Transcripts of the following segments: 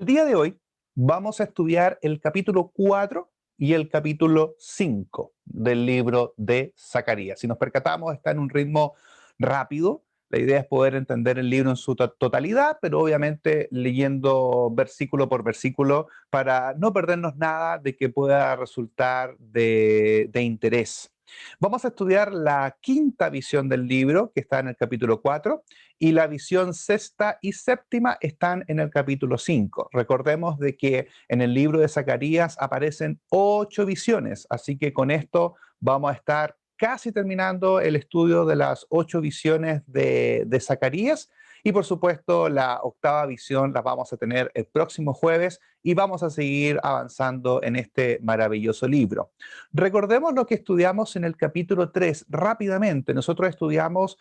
El día de hoy vamos a estudiar el capítulo 4 y el capítulo 5 del libro de Zacarías. Si nos percatamos, está en un ritmo rápido. La idea es poder entender el libro en su totalidad, pero obviamente leyendo versículo por versículo para no perdernos nada de que pueda resultar de interés. Vamos a estudiar la quinta visión del libro, que está en el capítulo 4, y la visión sexta y séptima están en el capítulo 5. Recordemos de que en el libro de Zacarías aparecen 8 visiones, así que con esto vamos a estar casi terminando el estudio de las 8 visiones de Zacarías. Y por supuesto, la octava visión la vamos a tener el próximo jueves y vamos a seguir avanzando en este maravilloso libro. Recordemos lo que estudiamos en el capítulo 3 rápidamente. Nosotros estudiamos,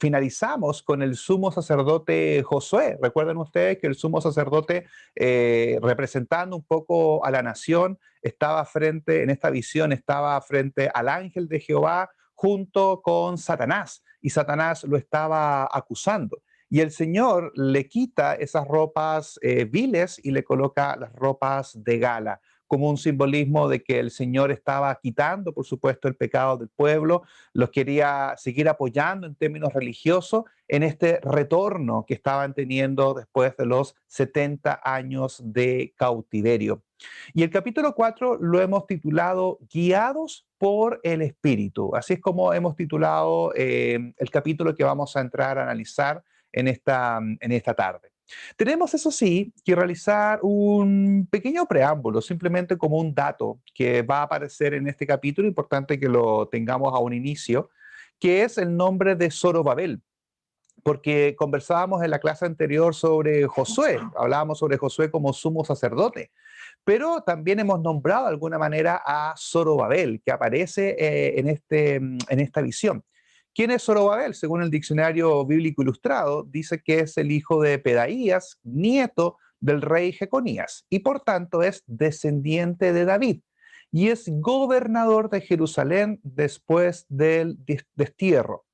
finalizamos con el sumo sacerdote Josué. Recuerden ustedes que el sumo sacerdote, representando un poco a la nación, estaba frente, en esta visión, estaba frente al ángel de Jehová junto con Satanás, y Satanás lo estaba acusando. Y el Señor le quita esas ropas viles y le coloca las ropas de gala, como un simbolismo de que el Señor estaba quitando, por supuesto, el pecado del pueblo, los quería seguir apoyando en términos religiosos en este retorno que estaban teniendo después de los 70 años de cautiverio. Y el capítulo 4 lo hemos titulado Guiados por el Espíritu. Así es como hemos titulado el capítulo que vamos a entrar a analizar en esta tarde. Tenemos, eso sí, que realizar un pequeño preámbulo, simplemente como un dato que va a aparecer en este capítulo, importante que lo tengamos a un inicio, que es el nombre de Zorobabel, porque conversábamos en la clase anterior sobre Josué, hablábamos sobre Josué como sumo sacerdote, pero también hemos nombrado de alguna manera a Zorobabel, que aparece en esta visión. ¿Quién es Zorobabel? Según el diccionario bíblico ilustrado, dice que es el hijo de Pedaías, nieto del rey Jeconías, y por tanto es descendiente de David, y es gobernador de Jerusalén después del destierro.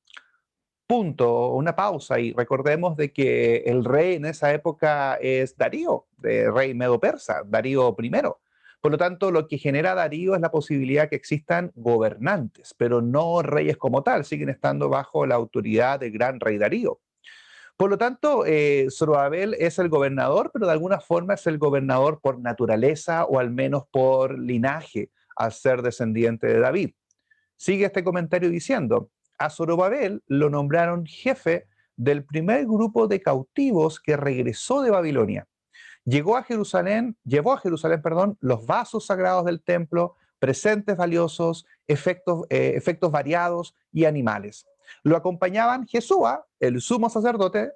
Punto, una pausa, y recordemos de que el rey en esa época es Darío, de rey medo-persa, Darío primero. Por lo tanto, lo que genera Darío es la posibilidad que existan gobernantes, pero no reyes como tal, siguen estando bajo la autoridad del gran rey Darío. Por lo tanto, Zorobabel es el gobernador, pero de alguna forma es el gobernador por naturaleza o al menos por linaje, al ser descendiente de David. Sigue este comentario diciendo, a Zorobabel lo nombraron jefe del primer grupo de cautivos que regresó de Babilonia. Llevó a Jerusalén, perdón, los vasos sagrados del templo, presentes valiosos, efectos variados y animales. Lo acompañaban Jesúa, el sumo sacerdote,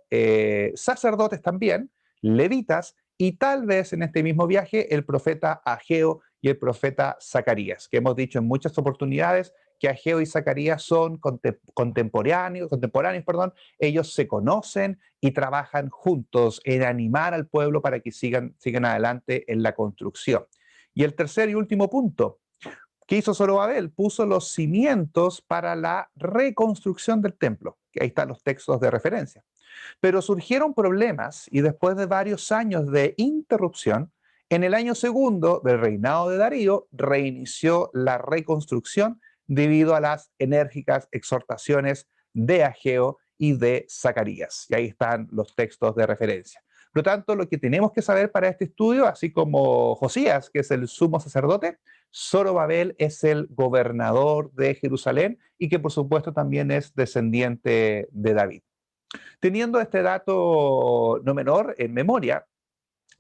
sacerdotes también, levitas, y tal vez en este mismo viaje el profeta Ageo y el profeta Zacarías, que hemos dicho en muchas oportunidades que Ageo y Zacarías son contemporáneos, perdón. Ellos se conocen y trabajan juntos en animar al pueblo para que sigan adelante en la construcción. Y el tercer y último punto, ¿qué hizo Zorobabel? Puso los cimientos para la reconstrucción del templo. Ahí están los textos de referencia. Pero surgieron problemas y después de varios años de interrupción, en el año segundo del reinado de Darío, reinició la reconstrucción debido a las enérgicas exhortaciones de Ageo y de Zacarías. Y ahí están los textos de referencia. Por lo tanto, lo que tenemos que saber para este estudio, así como Josías, que es el sumo sacerdote, Zorobabel es el gobernador de Jerusalén y que por supuesto también es descendiente de David. Teniendo este dato no menor en memoria,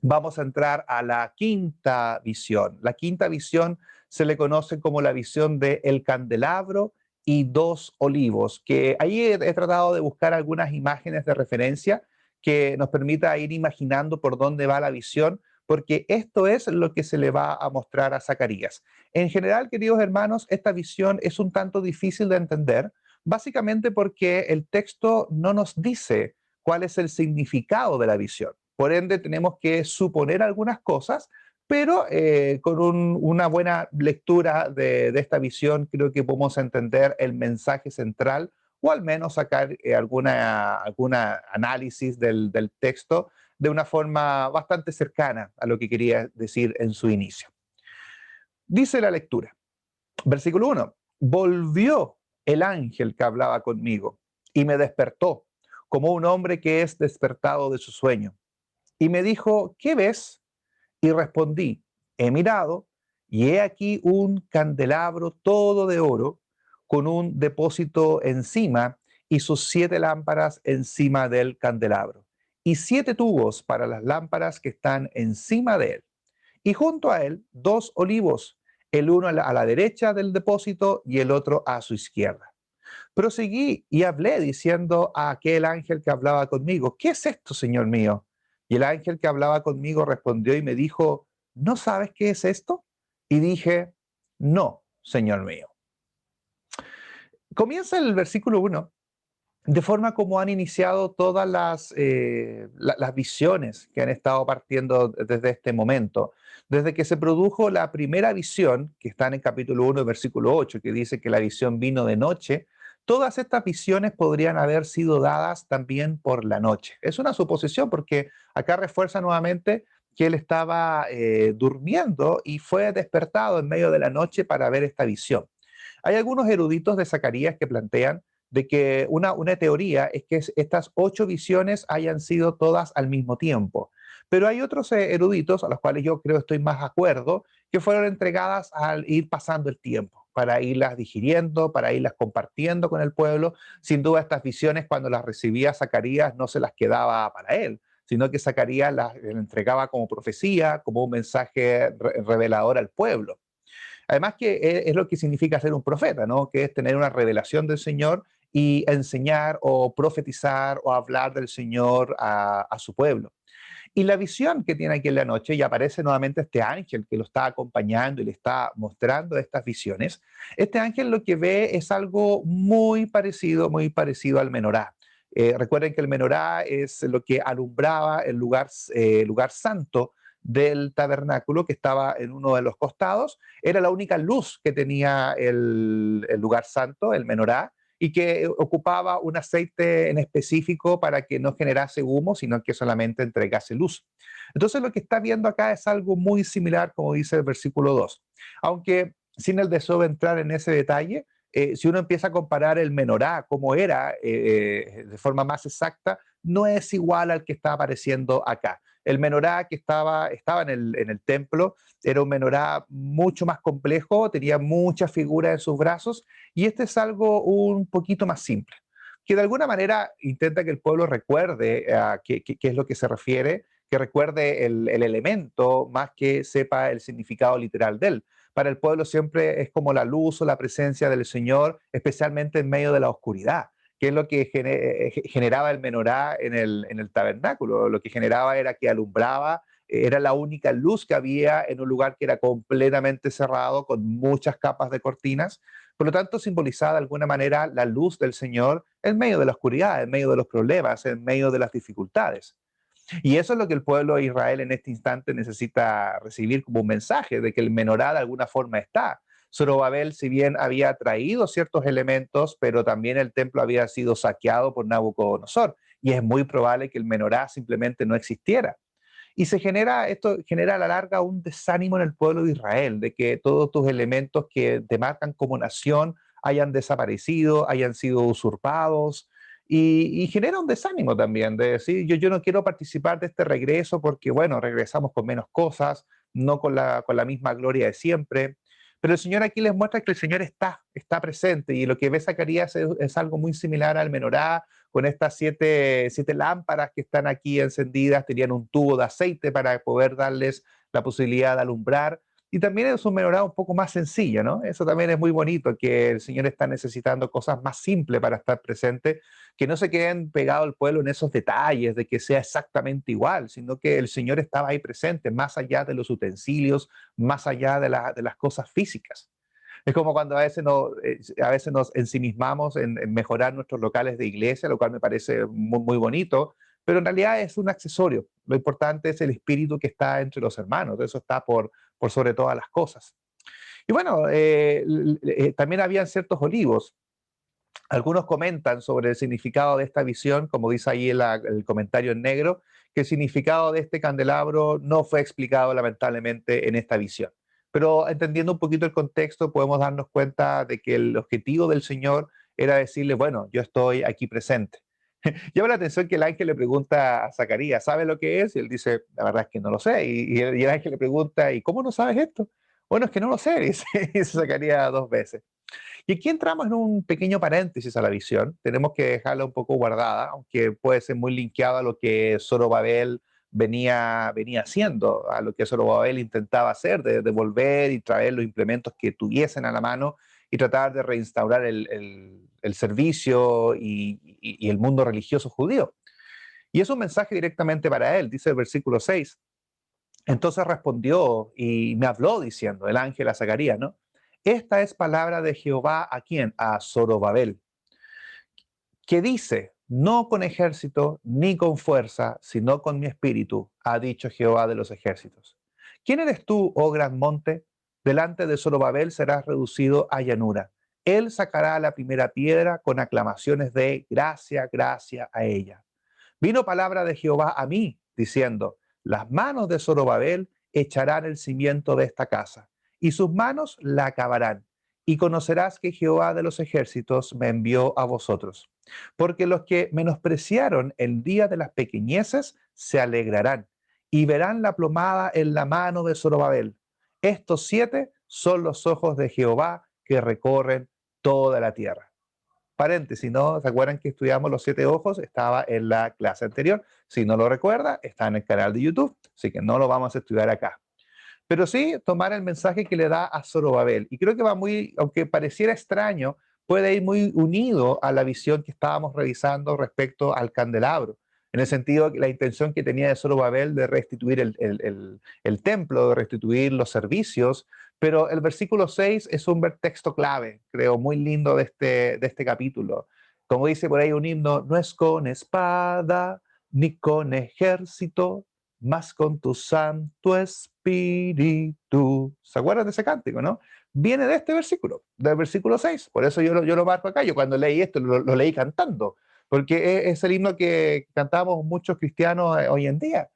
vamos a entrar a la quinta visión. La quinta visión se le conoce como la visión de el candelabro y dos olivos, que ahí he tratado de buscar algunas imágenes de referencia que nos permita ir imaginando por dónde va la visión, porque esto es lo que se le va a mostrar a Zacarías. En general, queridos hermanos, esta visión es un tanto difícil de entender, básicamente porque el texto no nos dice cuál es el significado de la visión. Por ende, tenemos que suponer algunas cosas, pero una buena lectura de esta visión creo que podemos entender el mensaje central o al menos sacar alguna análisis del texto de una forma bastante cercana a lo que quería decir en su inicio. Dice la lectura, versículo 1, volvió el ángel que hablaba conmigo y me despertó como un hombre que es despertado de su sueño. Y me dijo, ¿qué ves? Y respondí, he mirado y he aquí un candelabro todo de oro con un depósito encima y sus 7 lámparas encima del candelabro y 7 tubos para las lámparas que están encima de él. Y junto a él 2 olivos, el uno a la derecha del depósito y el otro a su izquierda. Proseguí y hablé diciendo a aquel ángel que hablaba conmigo, ¿qué es esto, Señor mío? Y el ángel que hablaba conmigo respondió y me dijo, ¿no sabes qué es esto? Y dije, no, Señor mío. Comienza el versículo 1 de forma como han iniciado todas las visiones que han estado partiendo desde este momento. Desde que se produjo la primera visión, que está en el capítulo 1, versículo 8, que dice que la visión vino de noche, todas estas visiones podrían haber sido dadas también por la noche. Es una suposición porque acá refuerza nuevamente que él estaba durmiendo y fue despertado en medio de la noche para ver esta visión. Hay algunos eruditos de Zacarías que plantean de que una teoría es que estas 8 visiones hayan sido todas al mismo tiempo. Pero hay otros eruditos, a los cuales yo creo estoy más de acuerdo, que fueron entregadas al ir pasando el tiempo, para irlas digiriendo, para irlas compartiendo con el pueblo. Sin duda estas visiones cuando las recibía Zacarías no se las quedaba para él, sino que Zacarías las entregaba como profecía, como un mensaje revelador al pueblo. Además que es lo que significa ser un profeta, ¿no? Que es tener una revelación del Señor y enseñar o profetizar o hablar del Señor a su pueblo. Y la visión que tiene aquí en la noche, y aparece nuevamente este ángel que lo está acompañando y le está mostrando estas visiones, este ángel lo que ve es algo muy parecido al menorá. Recuerden que el menorá es lo que alumbraba el lugar santo del tabernáculo que estaba en uno de los costados. Era la única luz que tenía el lugar santo, el menorá, y que ocupaba un aceite en específico para que no generase humo, sino que solamente entregase luz. Entonces lo que está viendo acá es algo muy similar, como dice el versículo 2. Aunque sin el deseo de entrar en ese detalle, si uno empieza a comparar el menorá, como era de forma más exacta, no es igual al que está apareciendo acá. El menorá que estaba en el templo era un menorá mucho más complejo, tenía muchas figuras en sus brazos, y este es algo un poquito más simple, que de alguna manera intenta que el pueblo recuerde qué es lo que se refiere, que recuerde el elemento más que sepa el significado literal de él. Para el pueblo siempre es como la luz o la presencia del Señor, especialmente en medio de la oscuridad, que es lo que generaba el menorá en el tabernáculo. Lo que generaba era que alumbraba, era la única luz que había en un lugar que era completamente cerrado, con muchas capas de cortinas. Por lo tanto, simbolizaba de alguna manera la luz del Señor en medio de la oscuridad, en medio de los problemas, en medio de las dificultades. Y eso es lo que el pueblo de Israel en este instante necesita recibir como un mensaje de que el menorá de alguna forma está. Zorobabel, si bien había traído ciertos elementos, pero también el templo había sido saqueado por Nabucodonosor, y es muy probable que el menorá simplemente no existiera. Y esto genera a la larga un desánimo en el pueblo de Israel, de que todos tus elementos que te marcan como nación hayan desaparecido, hayan sido usurpados, y genera un desánimo también de decir, yo no quiero participar de este regreso porque, bueno, regresamos con menos cosas, no con la misma gloria de siempre. Pero el Señor aquí les muestra que el Señor está presente, y lo que ve Zacarías es algo muy similar al menorá, con estas 7 lámparas que están aquí encendidas. Tenían un tubo de aceite para poder darles la posibilidad de alumbrar. Y también es un menorá un poco más sencillo, ¿no? Eso también es muy bonito, que el Señor está necesitando cosas más simples para estar presente, que no se queden pegados al pueblo en esos detalles de que sea exactamente igual, sino que el Señor estaba ahí presente, más allá de los utensilios, más allá de las cosas físicas. Es como cuando a veces nos ensimismamos en mejorar nuestros locales de iglesia, lo cual me parece muy, muy bonito, pero en realidad es un accesorio. Lo importante es el espíritu que está entre los hermanos, eso está por sobre todas las cosas. Y bueno, también habían ciertos olivos. Algunos comentan sobre el significado de esta visión, como dice ahí el comentario en negro, que el significado de este candelabro no fue explicado lamentablemente en esta visión. Pero entendiendo un poquito el contexto, podemos darnos cuenta de que el objetivo del Señor era decirle, bueno, yo estoy aquí presente. Llama la atención que el ángel le pregunta a Zacarías, ¿sabe lo que es? Y él dice, la verdad es que no lo sé. Y el ángel le pregunta, ¿y cómo no sabes esto? Bueno, es que no lo sé, dice Zacarías dos veces. Y aquí entramos en un pequeño paréntesis a la visión. Tenemos que dejarla un poco guardada, aunque puede ser muy linkeado a lo que Zorobabel venía haciendo, a lo que Zorobabel intentaba hacer, de volver y traer los implementos que tuviesen a la mano y tratar de reinstaurar el servicio y el mundo religioso judío. Y es un mensaje directamente para él, dice el versículo 6. Entonces respondió y me habló diciendo, el ángel a Zacarías, ¿no? Esta es palabra de Jehová a quién? A Zorobabel, que dice, no con ejército ni con fuerza, sino con mi espíritu, ha dicho Jehová de los ejércitos. ¿Quién eres tú, oh gran monte? Delante de Zorobabel serás reducido a llanura. Él sacará la primera piedra con aclamaciones de gracia, gracia a ella. Vino palabra de Jehová a mí, diciendo, las manos de Zorobabel echarán el cimiento de esta casa, y sus manos la acabarán. Y conocerás que Jehová de los ejércitos me envió a vosotros. Porque los que menospreciaron el día de las pequeñeces se alegrarán, y verán la plomada en la mano de Zorobabel. Estos 7 son los ojos de Jehová que recorren toda la tierra. Paréntesis, ¿no? ¿Se acuerdan que estudiamos los 7 ojos? Estaba en la clase anterior. Si no lo recuerda, está en el canal de YouTube, así que no lo vamos a estudiar acá. Pero sí tomar el mensaje que le da a Zorobabel. Y creo que va muy, aunque pareciera extraño, puede ir muy unido a la visión que estábamos revisando respecto al candelabro. En el sentido que la intención que tenía de Zorobabel de restituir el templo, de restituir los servicios, pero el versículo 6 es un texto clave, creo, muy lindo de este capítulo. Como dice por ahí un himno, no es con espada ni con ejército, más con tu Santo Espíritu. ¿Se acuerdan de ese cántico, no? Viene de este versículo, del versículo 6. Por eso yo lo marco acá. Yo cuando leí esto lo leí cantando, porque es el himno que cantamos muchos cristianos hoy en día.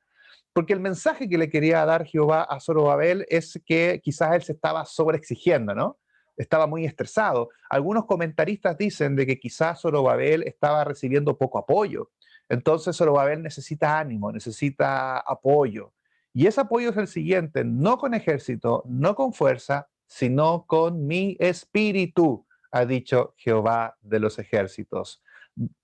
Porque el mensaje que le quería dar Jehová a Zorobabel es que quizás él se estaba sobreexigiendo, ¿no? Estaba muy estresado. Algunos comentaristas dicen de que quizás Zorobabel estaba recibiendo poco apoyo. Entonces Zorobabel necesita ánimo, necesita apoyo. Y ese apoyo es el siguiente, no con ejército, no con fuerza, sino con mi espíritu, ha dicho Jehová de los ejércitos.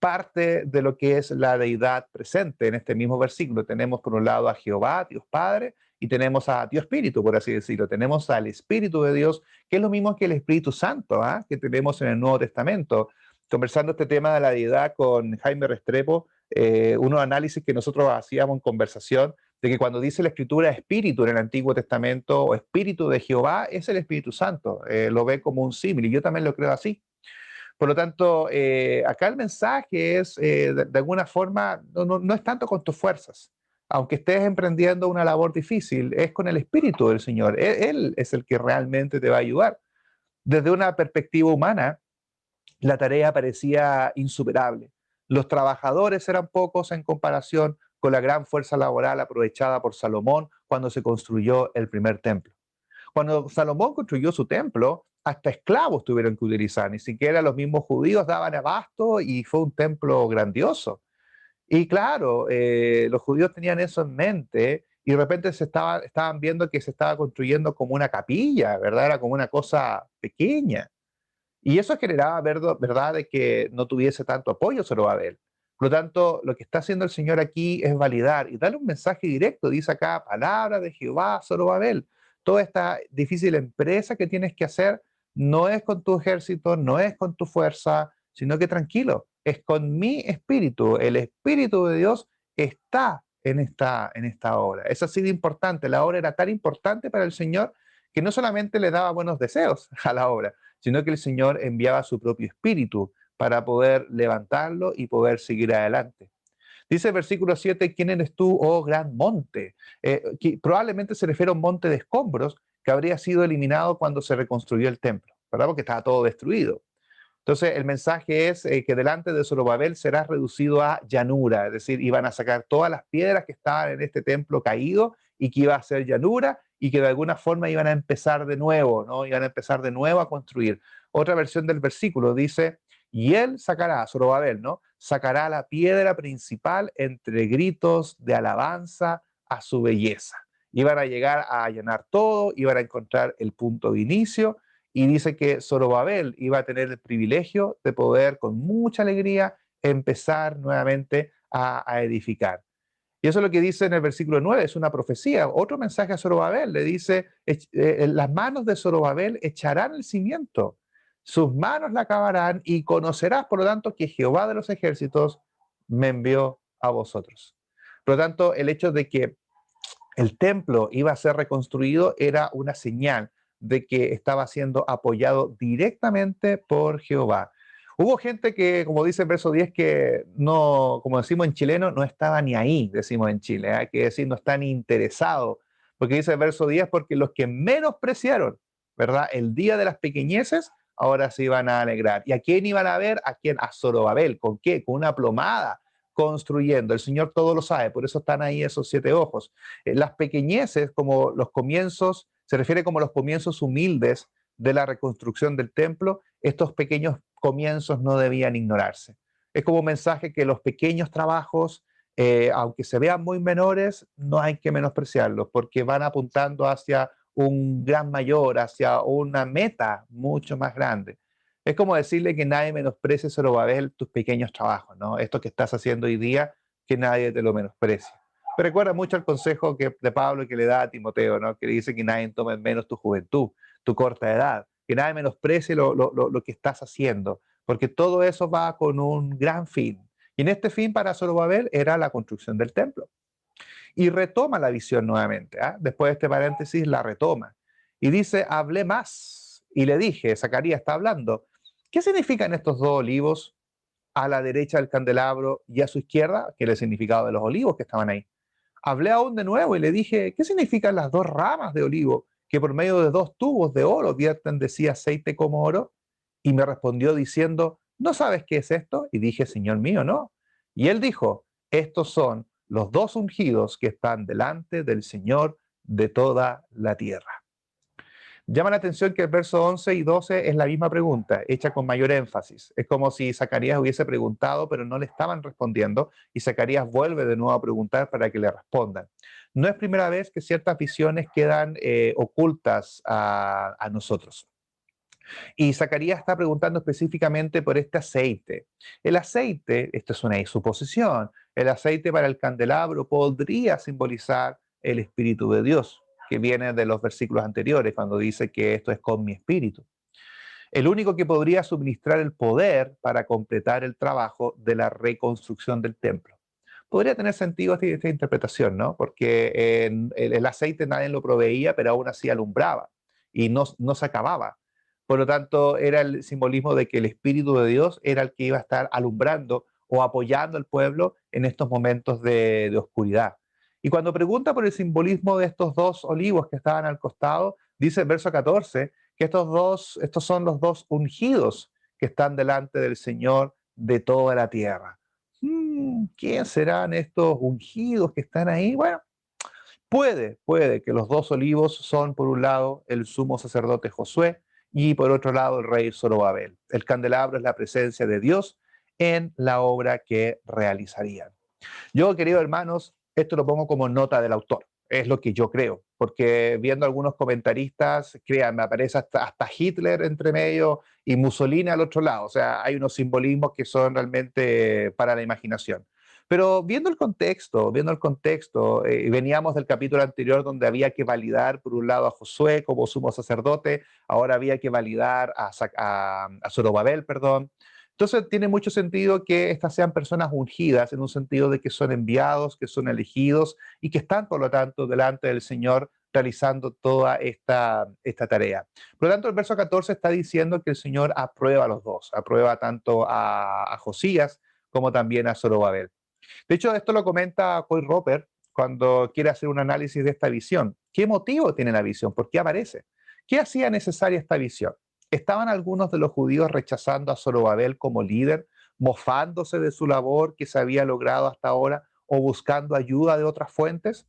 Parte de lo que es la deidad presente en este mismo versículo. Tenemos por un lado a Jehová, Dios Padre, y tenemos a Dios Espíritu, por así decirlo. Tenemos al Espíritu de Dios, que es lo mismo que el Espíritu Santo, que tenemos en el Nuevo Testamento. Conversando este tema de la deidad con Jaime Restrepo, unos análisis que nosotros hacíamos en conversación, de que cuando dice la Escritura Espíritu en el Antiguo Testamento o Espíritu de Jehová, es el Espíritu Santo. Lo ve como un símil, y yo también lo creo así. Por lo tanto, acá el mensaje es, de alguna forma, no es tanto con tus fuerzas. Aunque estés emprendiendo una labor difícil, es con el Espíritu del Señor. Él es el que realmente te va a ayudar. Desde una perspectiva humana, la tarea parecía insuperable. Los trabajadores eran pocos en comparación con la gran fuerza laboral aprovechada por Salomón cuando se construyó el primer templo. Cuando Salomón construyó su templo, hasta esclavos tuvieron que utilizar, ni siquiera los mismos judíos daban abasto y fue un templo grandioso. Y claro, los judíos tenían eso en mente y de repente estaban viendo que se estaba construyendo como una capilla, ¿verdad? Era como una cosa pequeña. Y eso generaba, ¿verdad?, de que no tuviese tanto apoyo Zorobabel. Por lo tanto, lo que está haciendo el Señor aquí es validar y darle un mensaje directo. Dice acá, palabra de Jehová, Zorobabel. Toda esta difícil empresa que tienes que hacer no es con tu ejército, no es con tu fuerza, sino que tranquilo, es con mi espíritu. El espíritu de Dios está en esta obra. Es así de importante. La obra era tan importante para el Señor que no solamente le daba buenos deseos a la obra, sino que el Señor enviaba su propio espíritu para poder levantarlo y poder seguir adelante. Dice el versículo 7, ¿quién eres tú, oh gran monte? Que probablemente se refiere a un monte de escombros que habría sido eliminado cuando se reconstruyó el templo, ¿verdad? Porque estaba todo destruido. Entonces, el mensaje es que delante de Zorobabel será reducido a llanura, es decir, iban a sacar todas las piedras que estaban en este templo caído y que iba a ser llanura y que de alguna forma iban a empezar de nuevo, ¿no? Iban a empezar de nuevo a construir. Otra versión del versículo dice, y él sacará, Zorobabel, ¿no? Sacará la piedra principal entre gritos de alabanza a su belleza. Iban a llegar a allanar todo, iban a encontrar el punto de inicio y dice que Zorobabel iba a tener el privilegio de poder con mucha alegría empezar nuevamente a edificar. Y eso es lo que dice en el versículo 9, es una profecía. Otro mensaje a Zorobabel le dice, las manos de Zorobabel echarán el cimiento, sus manos la acabarán y conocerás, por lo tanto, que Jehová de los ejércitos me envió a vosotros. Por lo tanto, el hecho de que el templo iba a ser reconstruido era una señal de que estaba siendo apoyado directamente por Jehová. Hubo gente que, como dice el verso 10, que no, como decimos en chileno, no estaba ni ahí, decimos en Chile, hay que decir, no está ni interesado, porque dice el verso 10, porque los que menospreciaron, ¿verdad? El día de las pequeñeces, ahora se iban a alegrar. ¿Y a quién iban a ver? ¿A quién? A Zorobabel. ¿Con qué? Con una plomada, construyendo. El Señor todo lo sabe, por eso están ahí esos 7 ojos. Las pequeñeces, como los comienzos, se refiere como los comienzos humildes de la reconstrucción del templo, estos pequeños comienzos no debían ignorarse. Es como un mensaje que los pequeños trabajos, aunque se vean muy menores, no hay que menospreciarlos, porque van apuntando hacia un gran mayor, hacia una meta mucho más grande. Es como decirle que nadie menosprecie, Zorobabel, tus pequeños trabajos, ¿no? Esto que estás haciendo hoy día, que nadie te lo menosprecie. Me recuerda mucho al consejo de Pablo que le da a Timoteo, ¿no? Que le dice que nadie tome en menos tu juventud, tu corta edad, que nadie menosprecie lo que estás haciendo, porque todo eso va con un gran fin. Y en este fin para Zorobabel era la construcción del templo. Y retoma la visión nuevamente, ¿ah? Después de este paréntesis la retoma. Y dice, hablé más y le dije, Zacarías está hablando, ¿qué significan estos dos olivos a la derecha del candelabro y a su izquierda? Que es el significado de los olivos que estaban ahí. Hablé aún de nuevo y le dije, ¿qué significan las dos ramas de olivo que por medio de dos tubos de oro vierten de sí aceite como oro? Y me respondió diciendo, ¿no sabes qué es esto? Y dije, Señor mío, no. Y él dijo, estos son los dos ungidos que están delante del Señor de toda la tierra. Llama la atención que el verso 11 y 12 es la misma pregunta, hecha con mayor énfasis. Es como si Zacarías hubiese preguntado, pero no le estaban respondiendo, y Zacarías vuelve de nuevo a preguntar para que le respondan. No es primera vez que ciertas visiones quedan ocultas a nosotros. Y Zacarías está preguntando específicamente por este aceite. El aceite, esto es una suposición, el aceite para el candelabro podría simbolizar el Espíritu de Dios, que viene de los versículos anteriores, cuando dice que esto es con mi espíritu. El único que podría suministrar el poder para completar el trabajo de la reconstrucción del templo. Podría tener sentido esta interpretación, ¿no? Porque el aceite nadie lo proveía, pero aún así alumbraba y no se acababa. Por lo tanto, era el simbolismo de que el Espíritu de Dios era el que iba a estar alumbrando o apoyando al pueblo en estos momentos de oscuridad. Y cuando pregunta por el simbolismo de estos dos olivos que estaban al costado, dice el verso 14 que estos son los dos ungidos que están delante del Señor de toda la tierra. ¿Quién serán estos ungidos que están ahí? Bueno, puede que los dos olivos son, por un lado, el sumo sacerdote Josué y por otro lado, el rey Zorobabel. El candelabro es la presencia de Dios en la obra que realizarían. Yo, queridos hermanos, esto lo pongo como nota del autor, es lo que yo creo, porque viendo algunos comentaristas, créanme, aparece hasta Hitler entre medio y Mussolini al otro lado, o sea, hay unos simbolismos que son realmente para la imaginación. Pero viendo el contexto, veníamos del capítulo anterior donde había que validar por un lado a Josué como sumo sacerdote, ahora había que validar a Zorobabel, perdón. Entonces tiene mucho sentido que estas sean personas ungidas en un sentido de que son enviados, que son elegidos y que están, por lo tanto, delante del Señor realizando toda esta tarea. Por lo tanto, el verso 14 está diciendo que el Señor aprueba a los dos, aprueba tanto a Josías como también a Zorobabel. De hecho, esto lo comenta Coy Roper cuando quiere hacer un análisis de esta visión. ¿Qué motivo tiene la visión? ¿Por qué aparece? ¿Qué hacía necesaria esta visión? ¿Estaban algunos de los judíos rechazando a Zorobabel como líder, mofándose de su labor que se había logrado hasta ahora o buscando ayuda de otras fuentes?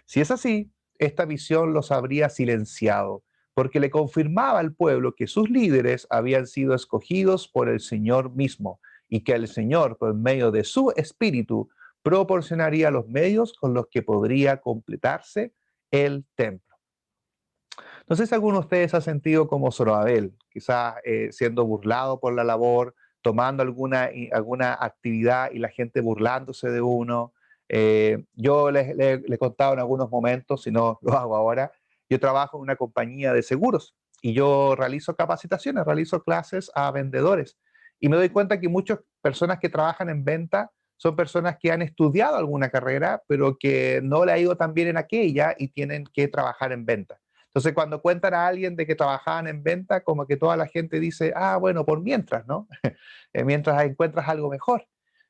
Si es así, esta visión los habría silenciado, porque le confirmaba al pueblo que sus líderes habían sido escogidos por el Señor mismo y que el Señor, por medio de su espíritu, proporcionaría los medios con los que podría completarse el templo. No sé si alguno de ustedes ha sentido como Zorobabel, quizás siendo burlado por la labor, tomando alguna actividad y la gente burlándose de uno. Yo les he contado en algunos momentos, si no lo hago ahora, yo trabajo en una compañía de seguros y yo realizo capacitaciones, realizo clases a vendedores y me doy cuenta que muchas personas que trabajan en venta son personas que han estudiado alguna carrera, pero que no le ha ido tan bien en aquella y tienen que trabajar en venta. Entonces, cuando cuentan a alguien de que trabajaban en venta, como que toda la gente dice, ah, bueno, por mientras, ¿no? Mientras encuentras algo mejor.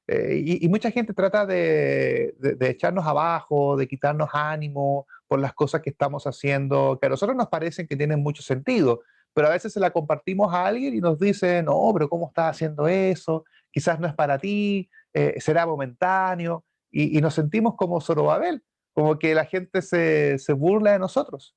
Y mucha gente trata de echarnos abajo, de quitarnos ánimo por las cosas que estamos haciendo, que a nosotros nos parecen que tienen mucho sentido, pero a veces se la compartimos a alguien y nos dicen, no, pero ¿cómo estás haciendo eso? Quizás no es para ti, será momentáneo, y nos sentimos como Zorobabel, como que la gente se burla de nosotros.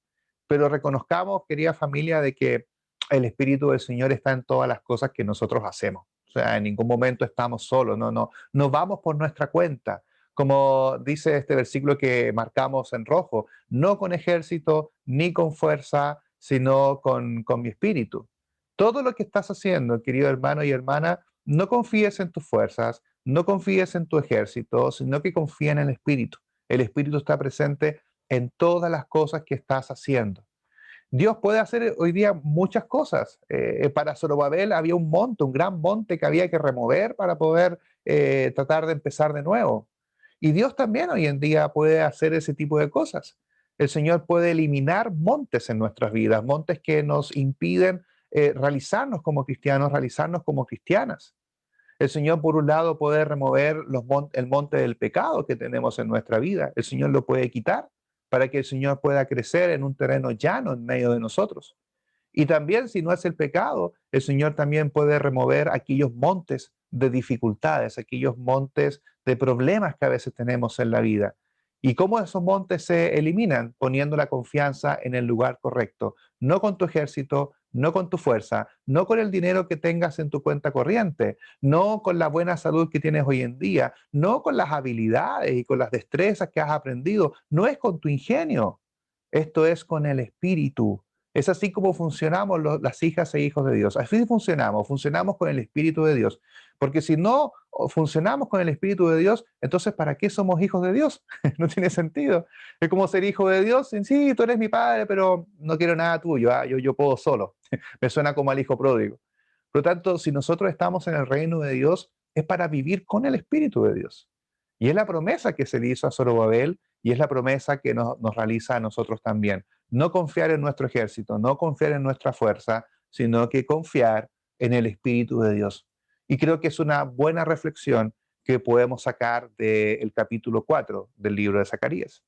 Pero reconozcamos, querida familia, de que el Espíritu del Señor está en todas las cosas que nosotros hacemos. O sea, en ningún momento estamos solos, no vamos por nuestra cuenta. Como dice este versículo que marcamos en rojo, no con ejército ni con fuerza, sino con mi espíritu. Todo lo que estás haciendo, querido hermano y hermana, no confíes en tus fuerzas, no confíes en tu ejército, sino que confía en el espíritu. El espíritu está presente en todas las cosas que estás haciendo. Dios puede hacer hoy día muchas cosas. Para Zorobabel había un monte, un gran monte que había que remover para poder tratar de empezar de nuevo. Y Dios también hoy en día puede hacer ese tipo de cosas. El Señor puede eliminar montes en nuestras vidas, montes que nos impiden realizarnos como cristianos, realizarnos como cristianas. El Señor, por un lado, puede remover el monte del pecado que tenemos en nuestra vida. El Señor lo puede quitar para que el Señor pueda crecer en un terreno llano en medio de nosotros. Y también, si no es el pecado, el Señor también puede remover aquellos montes de dificultades, aquellos montes de problemas que a veces tenemos en la vida. ¿Y cómo esos montes se eliminan? Poniendo la confianza en el lugar correcto, no con tu ejército, no con tu fuerza, no con el dinero que tengas en tu cuenta corriente, no con la buena salud que tienes hoy en día, no con las habilidades y con las destrezas que has aprendido, no es con tu ingenio, esto es con el Espíritu. Es así como funcionamos las hijas e hijos de Dios. Así funcionamos con el Espíritu de Dios. Porque si no funcionamos con el Espíritu de Dios, entonces ¿para qué somos hijos de Dios? No tiene sentido. Es como ser hijo de Dios. Sí, tú eres mi padre, pero no quiero nada tuyo. Yo puedo solo. Me suena como al hijo pródigo. Por lo tanto, si nosotros estamos en el reino de Dios, es para vivir con el Espíritu de Dios. Y es la promesa que se le hizo a Zorobabel y es la promesa que nos realiza a nosotros también. No confiar en nuestro ejército, no confiar en nuestra fuerza, sino que confiar en el Espíritu de Dios. Y creo que es una buena reflexión que podemos sacar del capítulo 4 del libro de Zacarías.